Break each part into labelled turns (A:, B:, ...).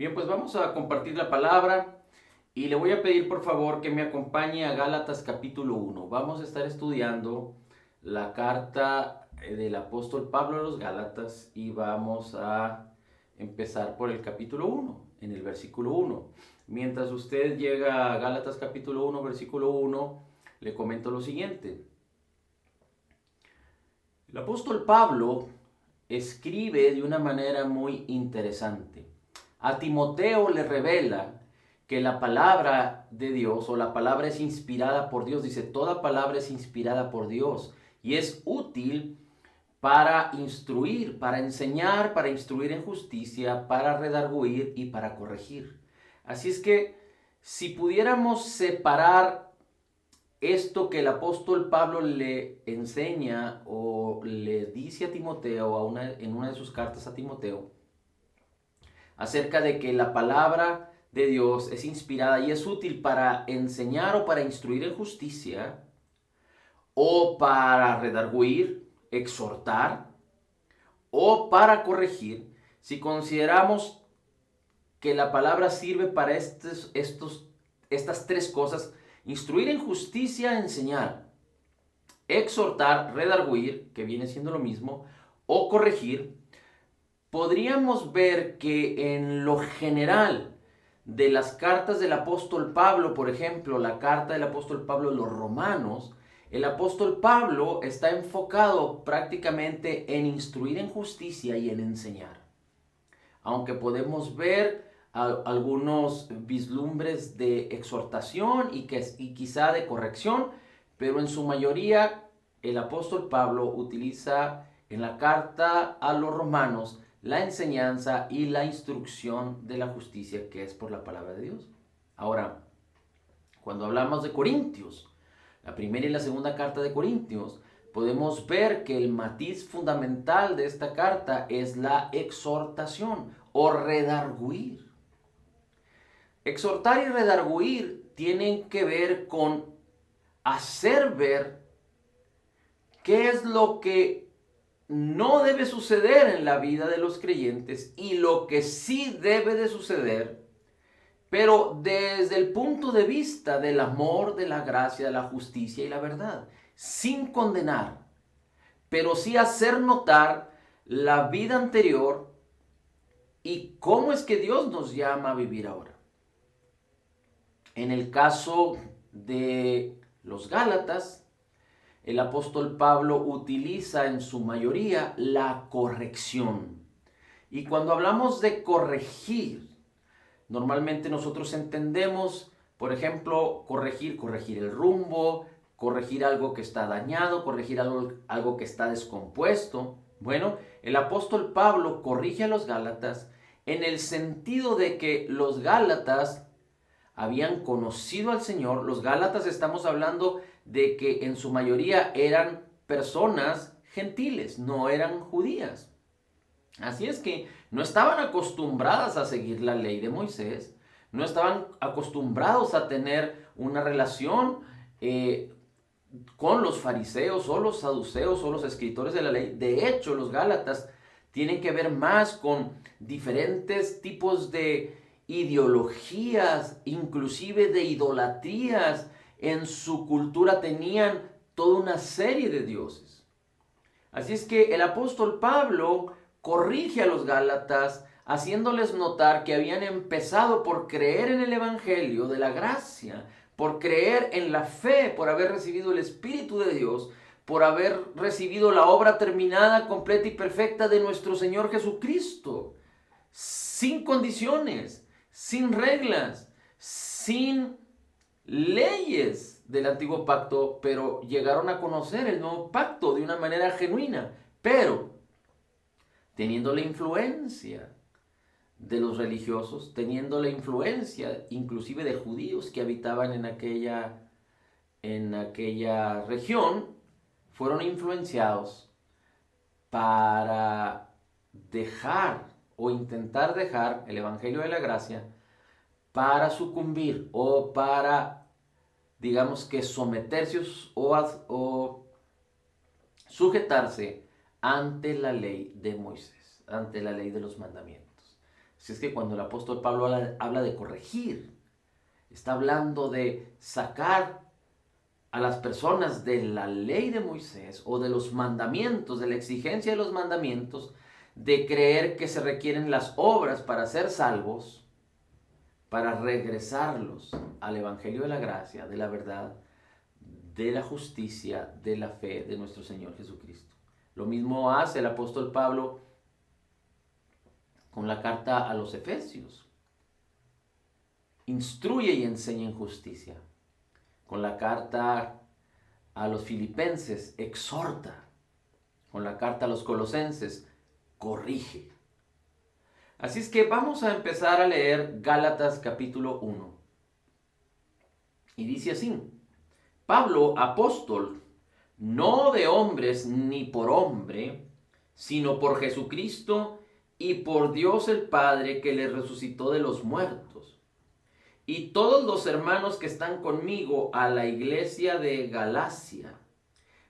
A: Bien, pues vamos a compartir la palabra y le voy a pedir por favor que me acompañe a Gálatas capítulo 1. Vamos a estar estudiando la carta del apóstol Pablo a los Gálatas y vamos a empezar por el capítulo 1, en el versículo 1. Mientras usted llega a Gálatas capítulo 1, versículo 1, le comento lo siguiente. El apóstol Pablo escribe de una manera muy interesante. A Timoteo le revela que la palabra de Dios o la palabra es inspirada por Dios. Dice, toda palabra es inspirada por Dios y es útil para instruir, para enseñar, para instruir en justicia, para redarguir y para corregir. Así es que si pudiéramos separar esto que el apóstol Pablo le enseña o le dice a Timoteo en una de sus cartas a Timoteo, acerca de que la palabra de Dios es inspirada y es útil para enseñar o para instruir en justicia, o para redarguir, exhortar, o para corregir. Si consideramos que la palabra sirve para estas tres cosas: instruir en justicia, enseñar, exhortar, redarguir, que viene siendo lo mismo, o corregir, podríamos ver que en lo general de las cartas del apóstol Pablo, por ejemplo, la carta del apóstol Pablo a los romanos, el apóstol Pablo está enfocado prácticamente en instruir en justicia y en enseñar. Aunque podemos ver algunos vislumbres de exhortación y quizá de corrección, pero en su mayoría el apóstol Pablo utiliza en la carta a los romanos la enseñanza y la instrucción de la justicia que es por la palabra de Dios. Ahora, cuando hablamos de Corintios, la primera y la segunda carta de Corintios, podemos ver que el matiz fundamental de esta carta es la exhortación o redarguir. Exhortar y redarguir tienen que ver con hacer ver qué es lo que no debe suceder en la vida de los creyentes y lo que sí debe de suceder, pero desde el punto de vista del amor, de la gracia, de la justicia y la verdad, sin condenar, pero sí hacer notar la vida anterior y cómo es que Dios nos llama a vivir ahora. En el caso de los Gálatas, el apóstol Pablo utiliza en su mayoría la corrección. Y cuando hablamos de corregir, normalmente nosotros entendemos, por ejemplo, corregir el rumbo, corregir algo que está dañado, corregir algo que está descompuesto. Bueno, el apóstol Pablo corrige a los Gálatas en el sentido de que los Gálatas habían conocido al Señor. Los Gálatas, estamos hablando de que en su mayoría eran personas gentiles, no eran judías. Así es que no estaban acostumbradas a seguir la ley de Moisés, no estaban acostumbrados a tener una relación con los fariseos o los saduceos o los escritores de la ley. De hecho, los Gálatas tienen que ver más con diferentes tipos de ideologías, inclusive de idolatrías. En su cultura tenían toda una serie de dioses. Así es que el apóstol Pablo corrige a los Gálatas, haciéndoles notar que habían empezado por creer en el Evangelio de la gracia, por creer en la fe, por haber recibido el Espíritu de Dios, por haber recibido la obra terminada, completa y perfecta de nuestro Señor Jesucristo, sin condiciones, sin reglas, sin leyes del antiguo pacto, pero llegaron a conocer el nuevo pacto de una manera genuina, pero teniendo la influencia de los religiosos, teniendo la influencia inclusive de judíos que habitaban en aquella región, fueron influenciados para dejar o intentar dejar el Evangelio de la Gracia para sucumbir o para, digamos que someterse o sujetarse ante la ley de Moisés, ante la ley de los mandamientos. Si es que cuando el apóstol Pablo habla de corregir, está hablando de sacar a las personas de la ley de Moisés o de los mandamientos, de la exigencia de los mandamientos, de creer que se requieren las obras para ser salvos, para regresarlos al Evangelio de la gracia, de la verdad, de la justicia, de la fe de nuestro Señor Jesucristo. Lo mismo hace el apóstol Pablo con la carta a los Efesios. Instruye y enseña en justicia. Con la carta a los Filipenses, exhorta. Con la carta a los Colosenses, corrige. Así es que vamos a empezar a leer Gálatas capítulo 1. Y dice así: Pablo, apóstol, no de hombres ni por hombre, sino por Jesucristo y por Dios el Padre que le resucitó de los muertos. Y todos los hermanos que están conmigo a la iglesia de Galacia.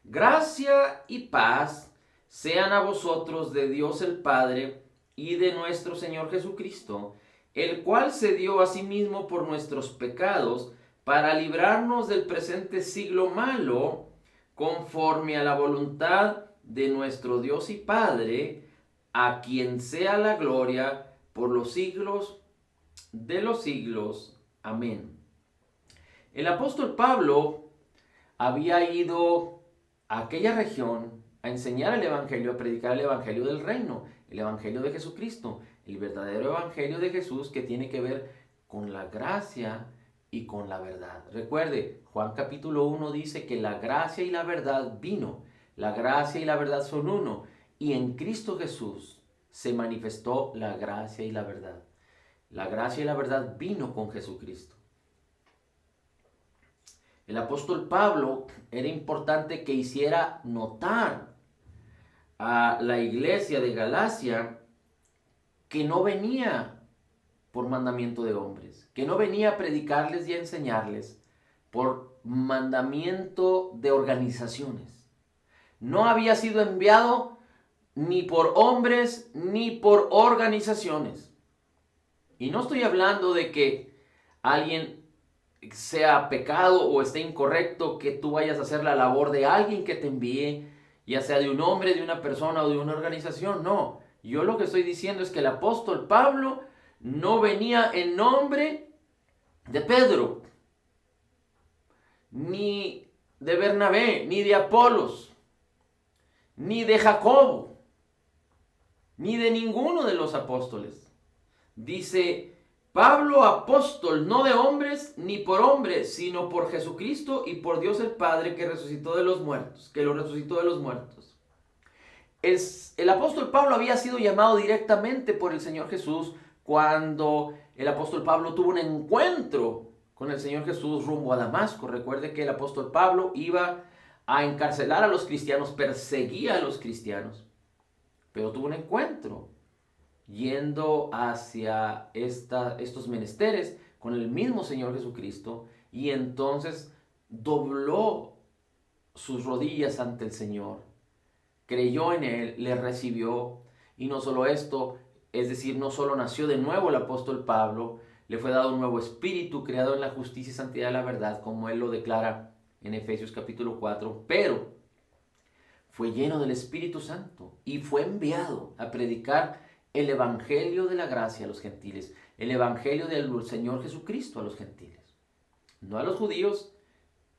A: Gracia y paz sean a vosotros de Dios el Padre y de nuestro Señor Jesucristo, el cual se dio a sí mismo por nuestros pecados para librarnos del presente siglo malo, conforme a la voluntad de nuestro Dios y Padre, a quien sea la gloria por los siglos de los siglos. Amén. El apóstol Pablo había ido a aquella región a enseñar el evangelio, a predicar el evangelio del reino, el evangelio de Jesucristo, el verdadero evangelio de Jesús que tiene que ver con la gracia y con la verdad. Recuerde, Juan capítulo 1 dice que la gracia y la verdad vino. La gracia y la verdad son uno. Y en Cristo Jesús se manifestó la gracia y la verdad. La gracia y la verdad vino con Jesucristo. El apóstol Pablo era importante que hiciera notar a la iglesia de Galacia que no venía por mandamiento de hombres, que no venía a predicarles y a enseñarles por mandamiento de organizaciones. No había sido enviado ni por hombres ni por organizaciones. Y no estoy hablando de que alguien sea pecado o esté incorrecto que tú vayas a hacer la labor de alguien que te envíe, ya sea de un hombre, de una persona o de una organización. No, yo lo que estoy diciendo es que el apóstol Pablo no venía en nombre de Pedro, ni de Bernabé, ni de Apolos, ni de Jacobo, ni de ninguno de los apóstoles. Dice: Pablo, apóstol, no de hombres ni por hombres, sino por Jesucristo y por Dios el Padre que resucitó de los muertos, que lo resucitó de los muertos. El apóstol Pablo había sido llamado directamente por el Señor Jesús cuando el apóstol Pablo tuvo un encuentro con el Señor Jesús rumbo a Damasco. Recuerde que el apóstol Pablo iba a encarcelar a los cristianos, perseguía a los cristianos, pero tuvo un encuentro yendo hacia estos menesteres con el mismo Señor Jesucristo, y entonces dobló sus rodillas ante el Señor, creyó en Él, le recibió, y no solo esto, es decir, no solo nació de nuevo el apóstol Pablo, le fue dado un nuevo espíritu creado en la justicia y santidad de la verdad, como él lo declara en Efesios capítulo 4, pero fue lleno del Espíritu Santo y fue enviado a predicar el evangelio de la gracia a los gentiles, el evangelio del Señor Jesucristo a los gentiles, no a los judíos,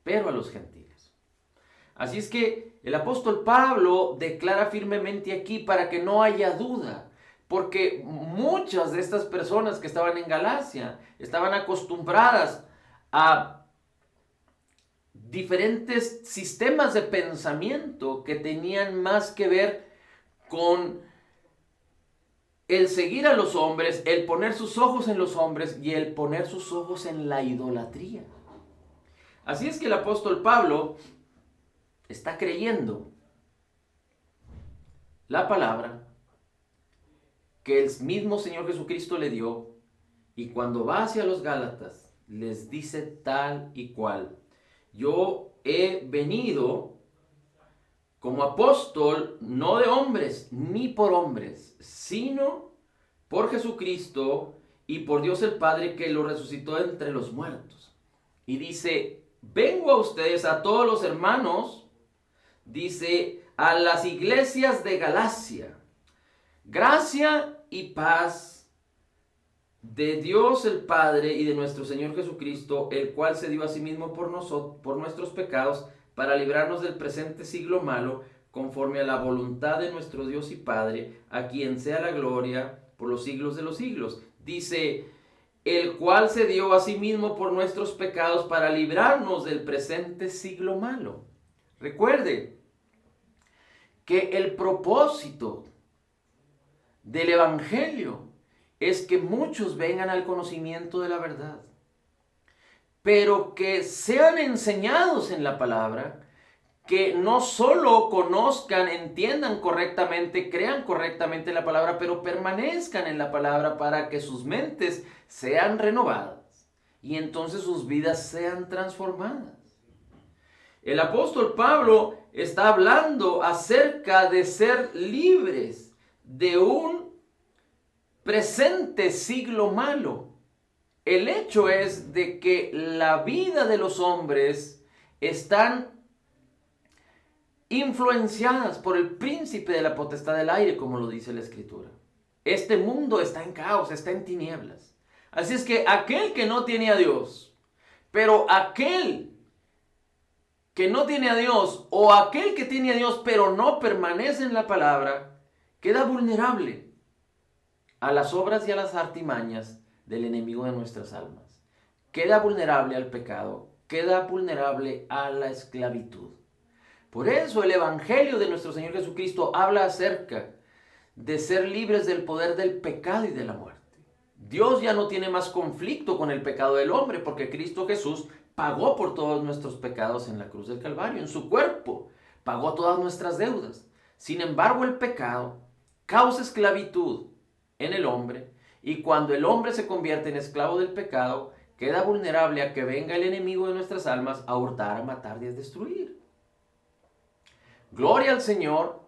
A: pero a los gentiles. Así es que el apóstol Pablo declara firmemente aquí para que no haya duda, porque muchas de estas personas que estaban en Galacia estaban acostumbradas a diferentes sistemas de pensamiento que tenían más que ver con el seguir a los hombres, el poner sus ojos en los hombres y el poner sus ojos en la idolatría. Así es que el apóstol Pablo está creyendo la palabra que el mismo Señor Jesucristo le dio, y cuando va hacia los Gálatas les dice tal y cual: yo he venido como apóstol no de hombres ni por hombres, sino por Jesucristo y por Dios el Padre que lo resucitó entre los muertos. Y dice, vengo a ustedes, a todos los hermanos, dice, a las iglesias de Galacia. Gracia y paz de Dios el Padre y de nuestro Señor Jesucristo, el cual se dio a sí mismo por nosotros, por nuestros pecados, para librarnos del presente siglo malo, conforme a la voluntad de nuestro Dios y Padre, a quien sea la gloria por los siglos de los siglos. Dice, el cual se dio a sí mismo por nuestros pecados para librarnos del presente siglo malo. Recuerde que el propósito del Evangelio es que muchos vengan al conocimiento de la verdad, pero que sean enseñados en la palabra, que no solo conozcan, entiendan correctamente, crean correctamente la palabra, pero permanezcan en la palabra para que sus mentes sean renovadas y entonces sus vidas sean transformadas. El apóstol Pablo está hablando acerca de ser libres de un presente siglo malo. El hecho es de que la vida de los hombres están influenciadas por el príncipe de la potestad del aire, como lo dice la Escritura. Este mundo está en caos, está en tinieblas. Así es que aquel que no tiene a Dios, pero aquel que no tiene a Dios, o aquel que tiene a Dios, pero no permanece en la palabra, queda vulnerable a las obras y a las artimañas del enemigo de nuestras almas. Queda vulnerable al pecado, queda vulnerable a la esclavitud. Por eso el Evangelio de nuestro Señor Jesucristo habla acerca de ser libres del poder del pecado y de la muerte. Dios ya no tiene más conflicto con el pecado del hombre porque Cristo Jesús pagó por todos nuestros pecados en la cruz del Calvario, en su cuerpo, pagó todas nuestras deudas. Sin embargo, el pecado causa esclavitud en el hombre y cuando el hombre se convierte en esclavo del pecado, queda vulnerable a que venga el enemigo de nuestras almas a hurtar, a matar y a destruir. Gloria al Señor,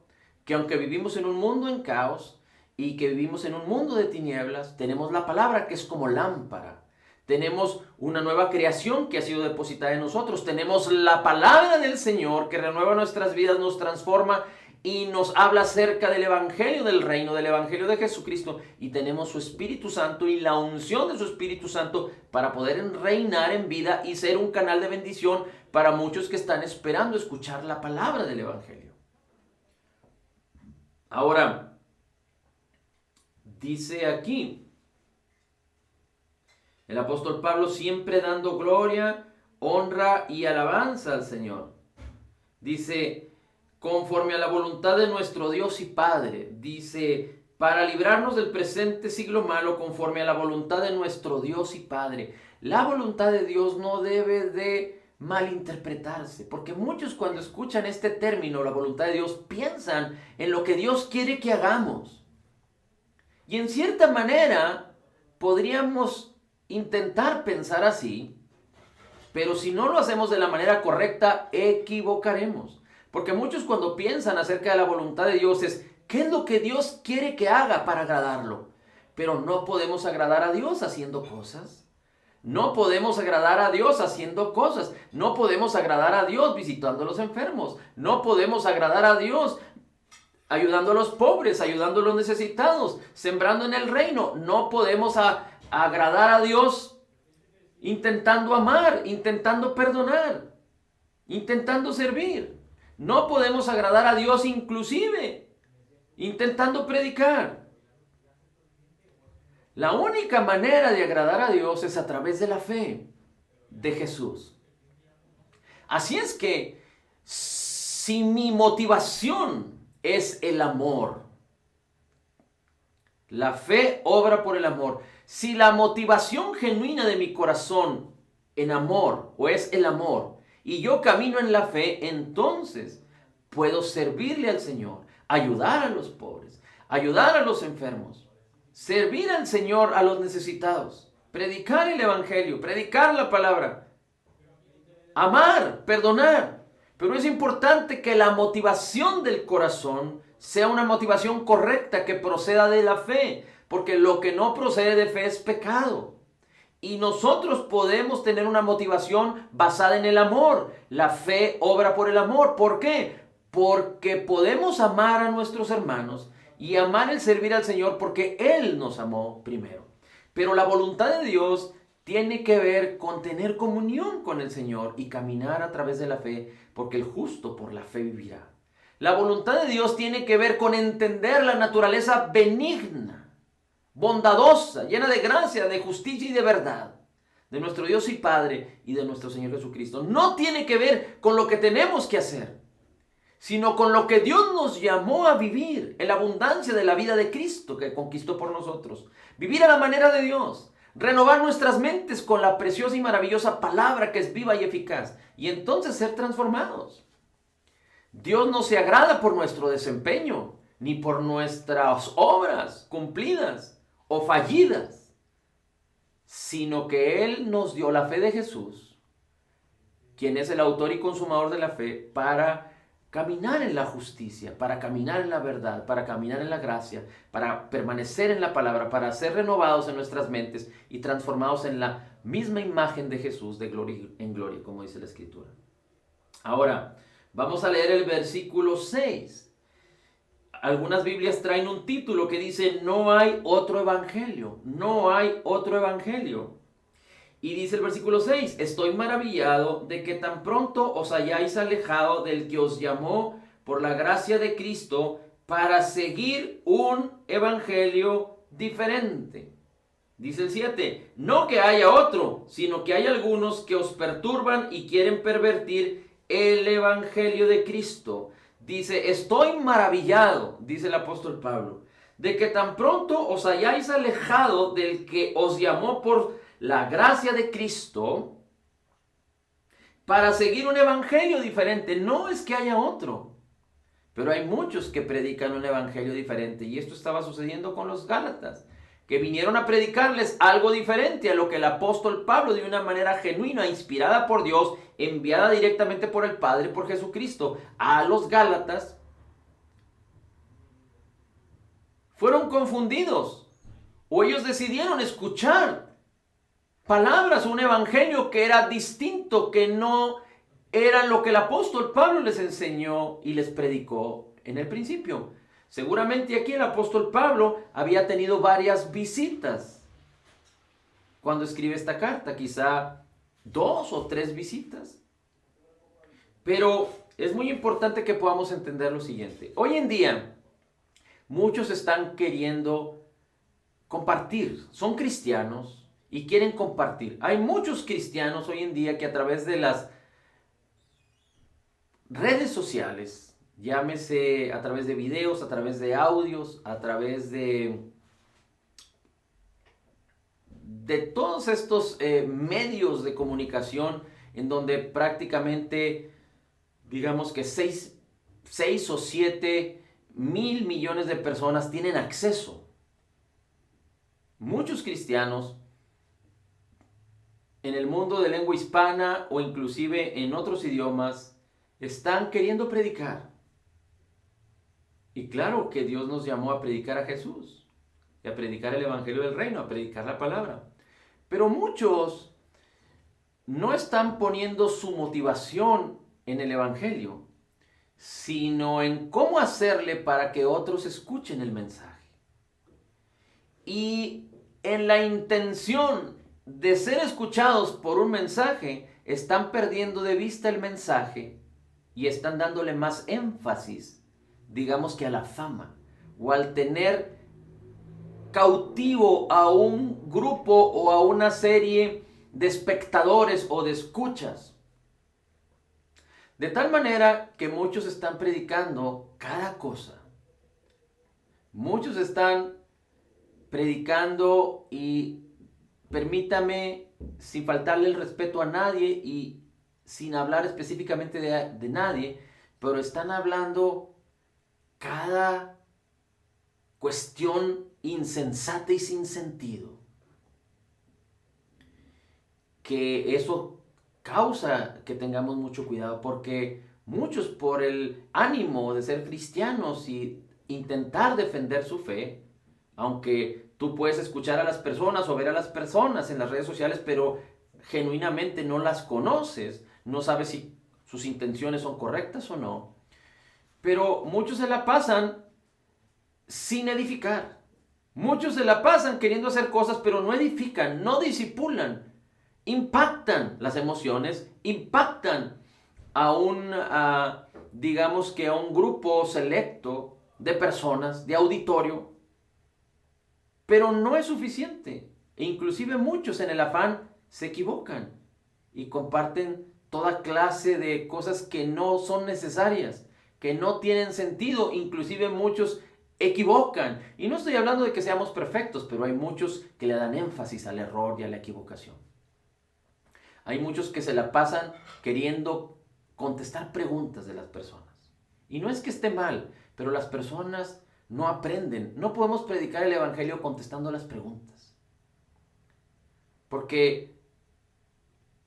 A: que aunque vivimos en un mundo en caos y que vivimos en un mundo de tinieblas, tenemos la palabra que es como lámpara. Tenemos una nueva creación que ha sido depositada en nosotros. Tenemos la palabra del Señor que renueva nuestras vidas, nos transforma y nos habla acerca del Evangelio del Reino, del Evangelio de Jesucristo. Y tenemos su Espíritu Santo y la unción de su Espíritu Santo para poder reinar en vida y ser un canal de bendición para muchos que están esperando escuchar la palabra del Evangelio. Ahora, dice aquí, el apóstol Pablo siempre dando gloria, honra y alabanza al Señor. Dice, conforme a la voluntad de nuestro Dios y Padre. Dice, para librarnos del presente siglo malo, conforme a la voluntad de nuestro Dios y Padre. La voluntad de Dios no debe de malinterpretarse, porque muchos cuando escuchan este término, la voluntad de Dios, piensan en lo que Dios quiere que hagamos. Y en cierta manera podríamos intentar pensar así, pero si no lo hacemos de la manera correcta, equivocaremos. Porque muchos cuando piensan acerca de la voluntad de Dios es, ¿qué es lo que Dios quiere que haga para agradarlo? Pero no podemos agradar a Dios haciendo cosas. No podemos agradar a Dios haciendo cosas. No podemos agradar a Dios visitando a los enfermos. No podemos agradar a Dios ayudando a los pobres, ayudando a los necesitados, sembrando en el reino. No podemos agradar a Dios intentando amar, intentando perdonar, intentando servir. No podemos agradar a Dios inclusive intentando predicar. La única manera de agradar a Dios es a través de la fe de Jesús. Así es que si mi motivación es el amor, la fe obra por el amor. Si la motivación genuina de mi corazón en amor o es el amor y yo camino en la fe, entonces puedo servirle al Señor, ayudar a los pobres, ayudar a los enfermos, servir al Señor a los necesitados, predicar el Evangelio, predicar la palabra, amar, perdonar. Pero es importante que la motivación del corazón sea una motivación correcta que proceda de la fe. porque lo que no procede de fe es pecado. Y nosotros podemos tener una motivación basada en el amor. La fe obra por el amor. ¿Por qué? Porque podemos amar a nuestros hermanos y amar el servir al Señor porque Él nos amó primero. Pero la voluntad de Dios tiene que ver con tener comunión con el Señor y caminar a través de la fe, porque el justo por la fe vivirá. La voluntad de Dios tiene que ver con entender la naturaleza benigna, bondadosa, llena de gracia, de justicia y de verdad, de nuestro Dios y Padre y de nuestro Señor Jesucristo. No tiene que ver con lo que tenemos que hacer, sino con lo que Dios nos llamó a vivir, en la abundancia de la vida de Cristo que conquistó por nosotros. Vivir a la manera de Dios, renovar nuestras mentes con la preciosa y maravillosa palabra que es viva y eficaz, y entonces ser transformados. Dios no se agrada por nuestro desempeño, ni por nuestras obras cumplidas o fallidas, sino que Él nos dio la fe de Jesús, quien es el autor y consumador de la fe, para caminar en la justicia, para caminar en la verdad, para caminar en la gracia, para permanecer en la palabra, para ser renovados en nuestras mentes y transformados en la misma imagen de Jesús de gloria en gloria, como dice la Escritura. Ahora, vamos a leer el versículo 6. Algunas Biblias traen un título que dice: no hay otro evangelio, no hay otro evangelio. Y dice el versículo 6, estoy maravillado de que tan pronto os hayáis alejado del que os llamó por la gracia de Cristo para seguir un evangelio diferente. Dice el 7, no que haya otro, sino que hay algunos que os perturban y quieren pervertir el evangelio de Cristo. Dice, estoy maravillado, dice el apóstol Pablo, de que tan pronto os hayáis alejado del que os llamó por la gracia de Cristo para seguir un evangelio diferente. No es que haya otro, pero hay muchos que predican un evangelio diferente, y esto estaba sucediendo con los Gálatas, que vinieron a predicarles algo diferente a lo que el apóstol Pablo, de una manera genuina, inspirada por Dios, enviada directamente por el Padre, por Jesucristo, a los Gálatas, fueron confundidos, o ellos decidieron escuchar palabras, un evangelio que era distinto, que no era lo que el apóstol Pablo les enseñó y les predicó en el principio. Seguramente aquí el apóstol Pablo había tenido varias visitas cuando escribe esta carta, quizá 2 o 3 visitas. Pero es muy importante que podamos entender lo siguiente. Hoy en día, muchos están queriendo compartir, son cristianos y quieren compartir. Hay muchos cristianos hoy en día que a través de las redes sociales, llámese a través de videos, a través de audios, a través de todos estos medios de comunicación, en donde prácticamente, digamos que 6 o 7 mil millones de personas tienen acceso. Muchos cristianos en el mundo de lengua hispana o inclusive en otros idiomas están queriendo predicar. Y claro que Dios nos llamó a predicar a Jesús, y a predicar el evangelio del reino, a predicar la palabra. Pero muchos no están poniendo su motivación en el evangelio, sino en cómo hacerle para que otros escuchen el mensaje. Y en la intención de ser escuchados por un mensaje, están perdiendo de vista el mensaje y están dándole más énfasis, digamos que a la fama, o al tener cautivo a un grupo o a una serie de espectadores o de escuchas. De tal manera que muchos están predicando cada cosa. Muchos están predicando, y permítame, sin faltarle el respeto a nadie y sin hablar específicamente de nadie, pero están hablando cada cuestión insensata y sin sentido. Que eso causa que tengamos mucho cuidado, porque muchos, por el ánimo de ser cristianos y intentar defender su fe, aunque Tú puedes escuchar a las personas o ver a las personas en las redes sociales, pero genuinamente no las conoces, no sabes si sus intenciones son correctas o no. Pero muchos se la pasan sin edificar. Muchos se la pasan queriendo hacer cosas, pero no edifican, no disipulan. Impactan las emociones, impactan digamos que a un grupo selecto de personas, de auditorio, pero no es suficiente. E inclusive muchos en el afán se equivocan y comparten toda clase de cosas que no son necesarias, que no tienen sentido. Inclusive muchos equivocan. Y no estoy hablando de que seamos perfectos, pero hay muchos que le dan énfasis al error y a la equivocación. Hay muchos que se la pasan queriendo contestar preguntas de las personas. Y no es que esté mal, pero las personas no aprenden. No podemos predicar el evangelio contestando las preguntas. Porque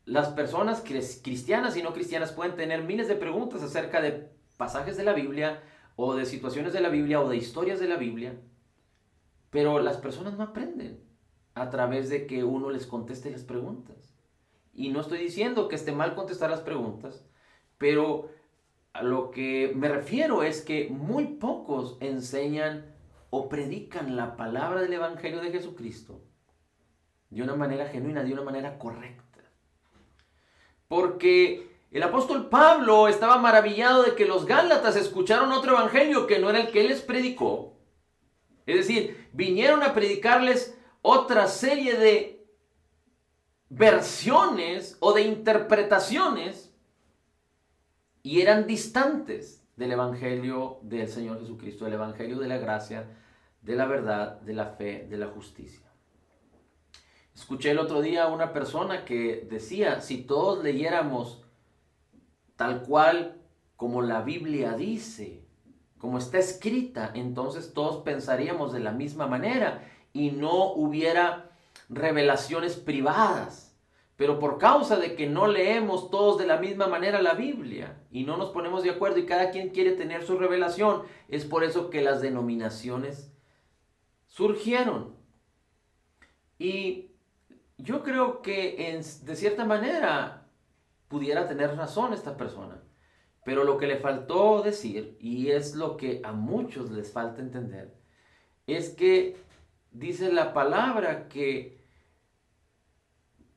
A: las personas cristianas y no cristianas pueden tener miles de preguntas acerca de pasajes de la Biblia o de situaciones de la Biblia o de historias de la Biblia, pero las personas no aprenden a través de que uno les conteste las preguntas. Y no estoy diciendo que esté mal contestar las preguntas, pero a lo que me refiero es que muy pocos enseñan o predican la palabra del Evangelio de Jesucristo de una manera genuina, de una manera correcta. Porque el apóstol Pablo estaba maravillado de que los gálatas escucharon otro evangelio que no era el que él les predicó. Es decir, vinieron a predicarles otra serie de versiones o de interpretaciones y eran distantes del evangelio del Señor Jesucristo, del evangelio de la gracia, de la verdad, de la fe, de la justicia. Escuché el otro día a una persona que decía, si todos leyéramos tal cual como la Biblia dice, como está escrita, entonces todos pensaríamos de la misma manera y no hubiera revelaciones privadas. Pero por causa de que no leemos todos de la misma manera la Biblia y no nos ponemos de acuerdo y cada quien quiere tener su revelación, es por eso que las denominaciones surgieron. Y yo creo que de cierta manera pudiera tener razón esta persona, pero lo que le faltó decir, y es lo que a muchos les falta entender, es que dice la palabra que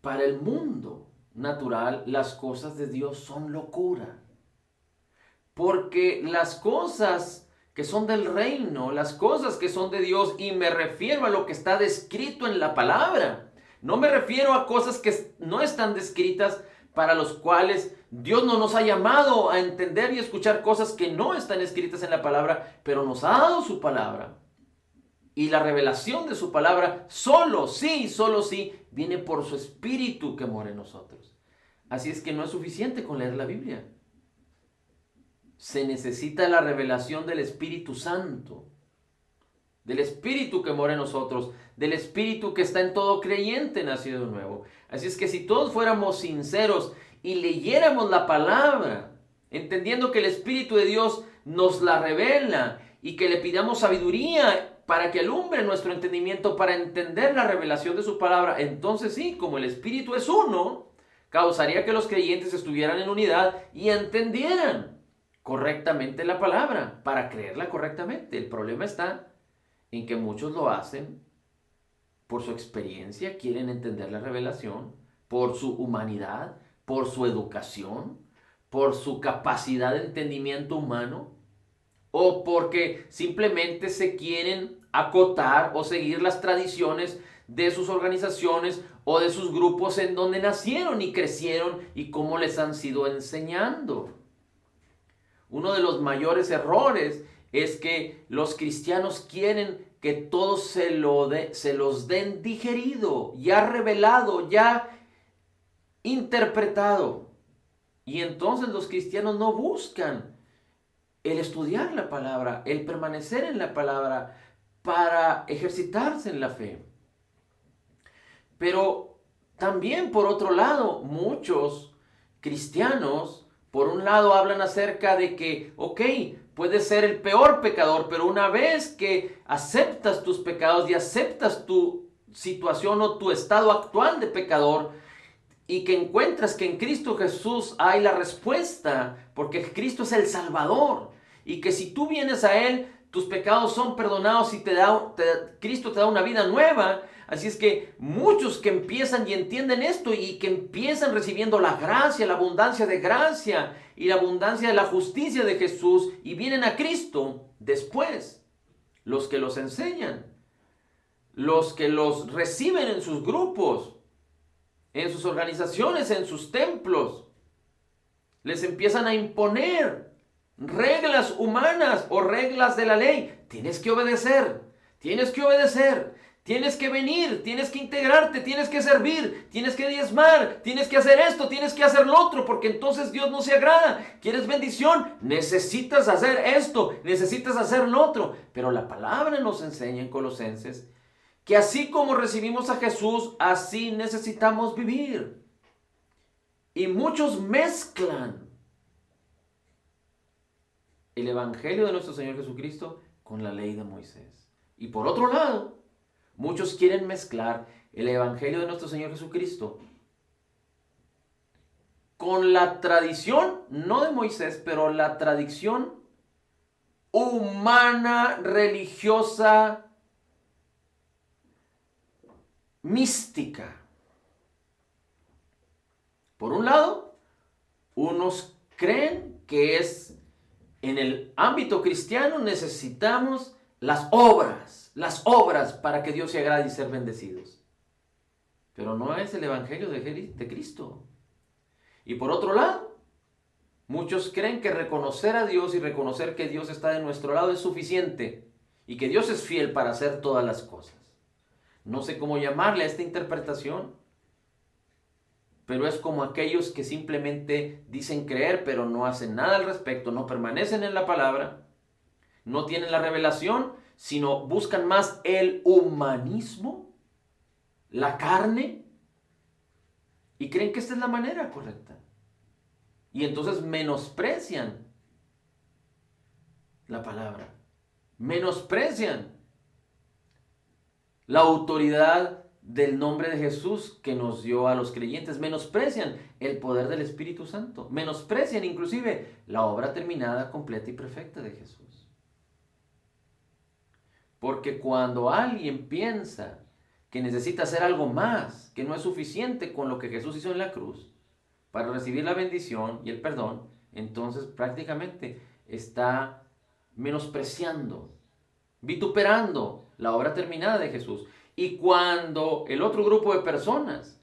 A: para el mundo natural las cosas de Dios son locura, porque las cosas que son del reino, las cosas que son de Dios, y me refiero a lo que está descrito en la palabra, no me refiero a cosas que no están descritas, para los cuales Dios no nos ha llamado a entender y escuchar cosas que no están escritas en la palabra, pero nos ha dado su palabra. Y la revelación de su palabra solo sí, viene por su Espíritu que mora en nosotros. Así es que no es suficiente con leer la Biblia. Se necesita la revelación del Espíritu Santo, del Espíritu que mora en nosotros, del Espíritu que está en todo creyente nacido de nuevo. Así es que si todos fuéramos sinceros y leyéramos la palabra, entendiendo que el Espíritu de Dios nos la revela y que le pidamos sabiduría para que alumbre nuestro entendimiento para entender la revelación de su palabra, entonces sí, como el Espíritu es uno, causaría que los creyentes estuvieran en unidad y entendieran correctamente la palabra para creerla correctamente. El problema está en que muchos lo hacen por su experiencia, quieren entender la revelación, por su humanidad, por su educación, por su capacidad de entendimiento humano, o porque simplemente se quieren acotar o seguir las tradiciones de sus organizaciones o de sus grupos en donde nacieron y crecieron y cómo les han sido enseñando. Uno de los mayores errores es que los cristianos quieren que todo se los den digerido, ya revelado, ya interpretado. Y entonces los cristianos no buscan el estudiar la palabra, el permanecer en la palabra para ejercitarse en la fe. Pero también por otro lado, muchos cristianos, por un lado hablan acerca de que, ok, puedes ser el peor pecador, pero una vez que aceptas tus pecados y aceptas tu situación o tu estado actual de pecador, y que encuentras que en Cristo Jesús hay la respuesta, porque Cristo es el Salvador, y que si tú vienes a Él, tus pecados son perdonados y Cristo te da una vida nueva. Así es que muchos que empiezan y entienden esto y que empiezan recibiendo la gracia, la abundancia de gracia y la abundancia de la justicia de Jesús y vienen a Cristo, después los que los enseñan, los que los reciben en sus grupos, en sus organizaciones, en sus templos, les empiezan a imponer reglas humanas o reglas de la ley. Tienes que obedecer, tienes que obedecer, tienes que venir, tienes que integrarte, tienes que servir, tienes que diezmar, tienes que hacer esto, tienes que hacer lo otro, porque entonces Dios no se agrada. ¿Quieres bendición? Necesitas hacer esto, necesitas hacer lo otro. Pero la palabra nos enseña en Colosenses que así como recibimos a Jesús, así necesitamos vivir. Y muchos mezclan el Evangelio de nuestro Señor Jesucristo con la ley de Moisés. Y por otro lado, muchos quieren mezclar el Evangelio de nuestro Señor Jesucristo con la tradición, no de Moisés, pero la tradición humana, religiosa, mística. Por un lado, unos creen que es en el ámbito cristiano necesitamos las obras para que Dios se agrade y ser bendecidos. Pero no es el Evangelio de Cristo. Y por otro lado, muchos creen que reconocer a Dios y reconocer que Dios está de nuestro lado es suficiente y que Dios es fiel para hacer todas las cosas. No sé cómo llamarle a esta interpretación, pero es como aquellos que simplemente dicen creer, pero no hacen nada al respecto, no permanecen en la palabra, no tienen la revelación, sino buscan más el humanismo, la carne, y creen que esta es la manera correcta. Y entonces menosprecian la palabra, menosprecian la autoridad del nombre de Jesús que nos dio a los creyentes, menosprecian el poder del Espíritu Santo, menosprecian inclusive la obra terminada, completa y perfecta de Jesús. Porque cuando alguien piensa que necesita hacer algo más, que no es suficiente con lo que Jesús hizo en la cruz para recibir la bendición y el perdón, entonces prácticamente está menospreciando, vituperando la obra terminada de Jesús. Y cuando el otro grupo de personas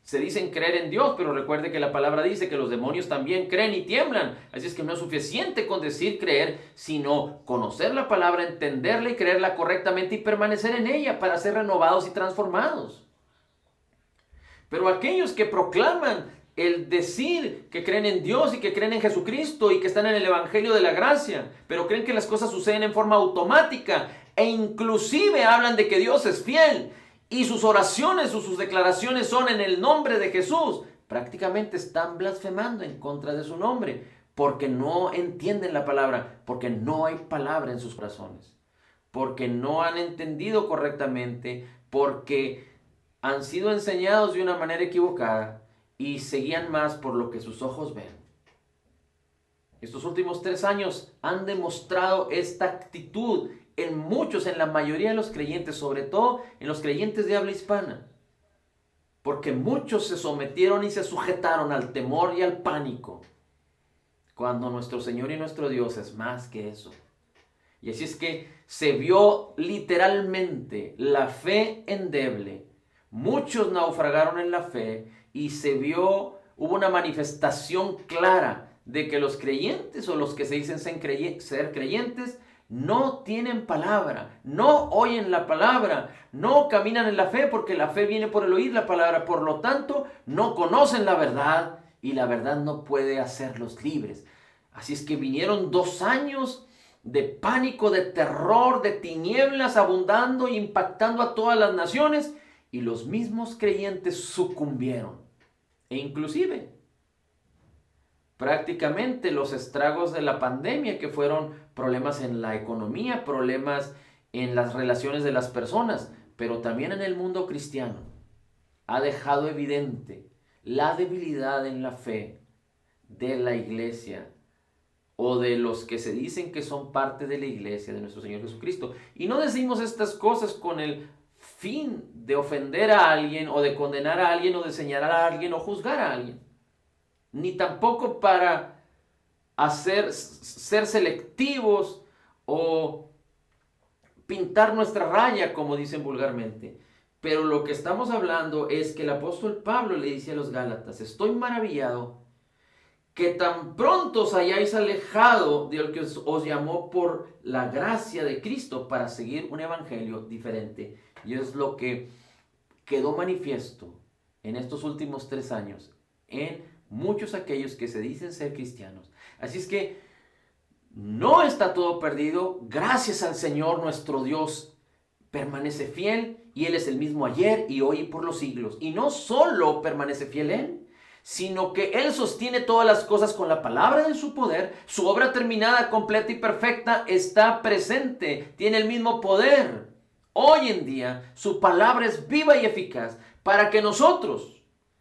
A: se dicen creer en Dios, pero recuerde que la palabra dice que los demonios también creen y tiemblan. Así es que no es suficiente con decir creer, sino conocer la palabra, entenderla y creerla correctamente y permanecer en ella para ser renovados y transformados. Pero aquellos que proclaman el decir que creen en Dios y que creen en Jesucristo y que están en el Evangelio de la gracia, pero creen que las cosas suceden en forma automática e inclusive hablan de que Dios es fiel y sus oraciones o sus declaraciones son en el nombre de Jesús, prácticamente están blasfemando en contra de su nombre porque no entienden la palabra, porque no hay palabra en sus corazones, porque no han entendido correctamente, porque han sido enseñados de una manera equivocada y seguían más por lo que sus ojos ven. Estos últimos 3 años han demostrado esta actitud en muchos, en la mayoría de los creyentes, sobre todo en los creyentes de habla hispana. Porque muchos se sometieron y se sujetaron al temor y al pánico, cuando nuestro Señor y nuestro Dios es más que eso. Y así es que se vio literalmente la fe endeble. Muchos naufragaron en la fe y hubo una manifestación clara de que los creyentes o los que se dicen ser creyentes no tienen palabra, no oyen la palabra, no caminan en la fe porque la fe viene por el oír la palabra, por lo tanto no conocen la verdad y la verdad no puede hacerlos libres. Así es que vinieron 2 años de pánico, de terror, de tinieblas abundando e impactando a todas las naciones y los mismos creyentes sucumbieron. E inclusive prácticamente los estragos de la pandemia, que fueron problemas en la economía, problemas en las relaciones de las personas, pero también en el mundo cristiano. Ha dejado evidente la debilidad en la fe de la iglesia o de los que se dicen que son parte de la iglesia de nuestro Señor Jesucristo. Y no decimos estas cosas con el fin de ofender a alguien o de condenar a alguien o de señalar a alguien o juzgar a alguien. Ni tampoco para ser selectivos o pintar nuestra raya, como dicen vulgarmente. Pero lo que estamos hablando es que el apóstol Pablo le dice a los Gálatas: estoy maravillado que tan pronto os hayáis alejado del que os llamó por la gracia de Cristo para seguir un evangelio diferente. Y es lo que quedó manifiesto en estos últimos 3 años en muchos aquellos que se dicen ser cristianos. Así es que no está todo perdido. Gracias al Señor nuestro Dios permanece fiel, y Él es el mismo ayer y hoy y por los siglos. Y no solo permanece fiel Él, sino que Él sostiene todas las cosas con la palabra de su poder. Su obra terminada, completa y perfecta está presente, tiene el mismo poder. Hoy en día su palabra es viva y eficaz para que nosotros,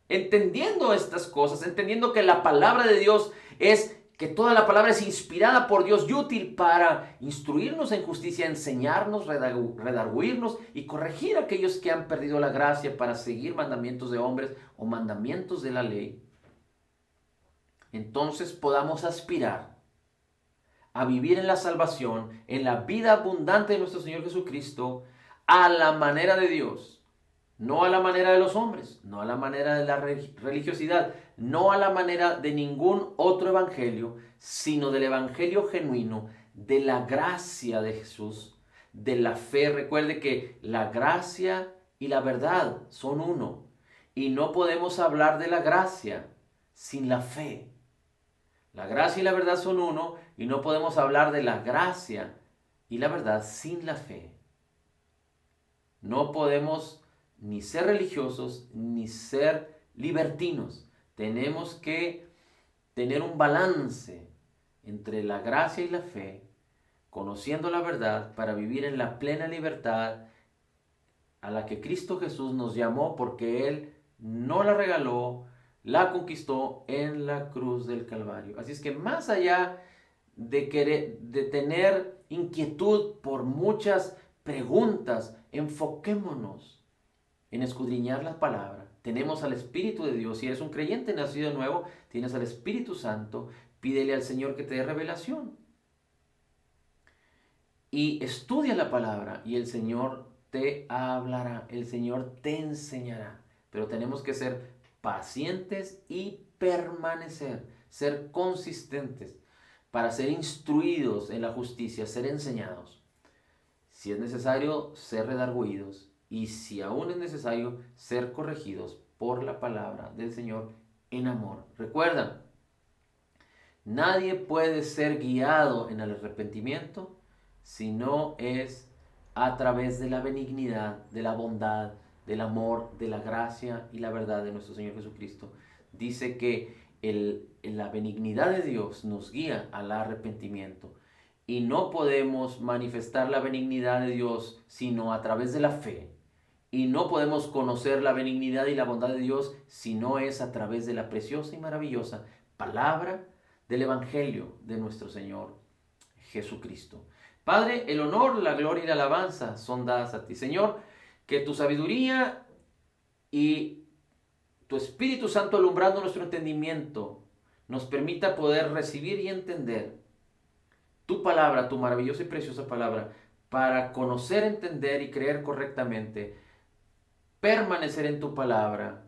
A: entendiendo estas cosas, entendiendo que la palabra de Dios que toda la palabra es inspirada por Dios y útil para instruirnos en justicia, enseñarnos, redarguirnos y corregir a aquellos que han perdido la gracia para seguir mandamientos de hombres o mandamientos de la ley. Entonces podamos aspirar a vivir en la salvación, en la vida abundante de nuestro Señor Jesucristo, a la manera de Dios. No a la manera de los hombres, no a la manera de la religiosidad, no a la manera de ningún otro evangelio, sino del evangelio genuino, de la gracia de Jesús, de la fe. Recuerde que la gracia y la verdad son uno, y no podemos hablar de la gracia sin la fe. La gracia y la verdad son uno, y no podemos hablar de la gracia y la verdad sin la fe. No podemos ni ser religiosos, ni ser libertinos. Tenemos que tener un balance entre la gracia y la fe, conociendo la verdad para vivir en la plena libertad a la que Cristo Jesús nos llamó, porque Él no la regaló, la conquistó en la cruz del Calvario. Así es que más allá de tener inquietud por muchas preguntas, enfoquémonos en escudriñar la palabra. Tenemos al Espíritu de Dios. Si eres un creyente nacido de nuevo, tienes al Espíritu Santo. Pídele al Señor que te dé revelación. Y estudia la palabra y el Señor te hablará. El Señor te enseñará. Pero tenemos que ser pacientes y permanecer. Ser consistentes para ser instruidos en la justicia, ser enseñados. Si es necesario, ser redarguidos. Y si aún es necesario, ser corregidos por la palabra del Señor en amor. Recuerda, nadie puede ser guiado en el arrepentimiento si no es a través de la benignidad, de la bondad, del amor, de la gracia y la verdad de nuestro Señor Jesucristo. Dice que la benignidad de Dios nos guía al arrepentimiento. Y no podemos manifestar la benignidad de Dios sino a través de la fe. Y no podemos conocer la benignidad y la bondad de Dios si no es a través de la preciosa y maravillosa palabra del Evangelio de nuestro Señor Jesucristo. Padre, el honor, la gloria y la alabanza son dadas a ti. Señor, que tu sabiduría y tu Espíritu Santo alumbrando nuestro entendimiento nos permita poder recibir y entender tu palabra, tu maravillosa y preciosa palabra, para conocer, entender y creer correctamente, permanecer en tu palabra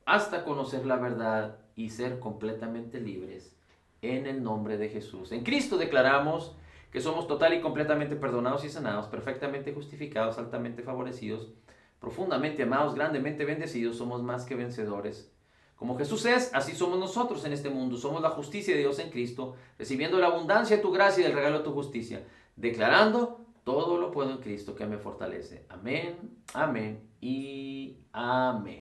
A: hasta conocer la verdad y ser completamente libres en el nombre de Jesús. En Cristo declaramos que somos total y completamente perdonados y sanados, perfectamente justificados, altamente favorecidos, profundamente amados, grandemente bendecidos. Somos más que vencedores. Como Jesús es, así somos nosotros en este mundo. Somos la justicia de Dios en Cristo, recibiendo la abundancia de tu gracia y del regalo de tu justicia, declarando: todo lo puedo en Cristo que me fortalece. Amén, amén y amén.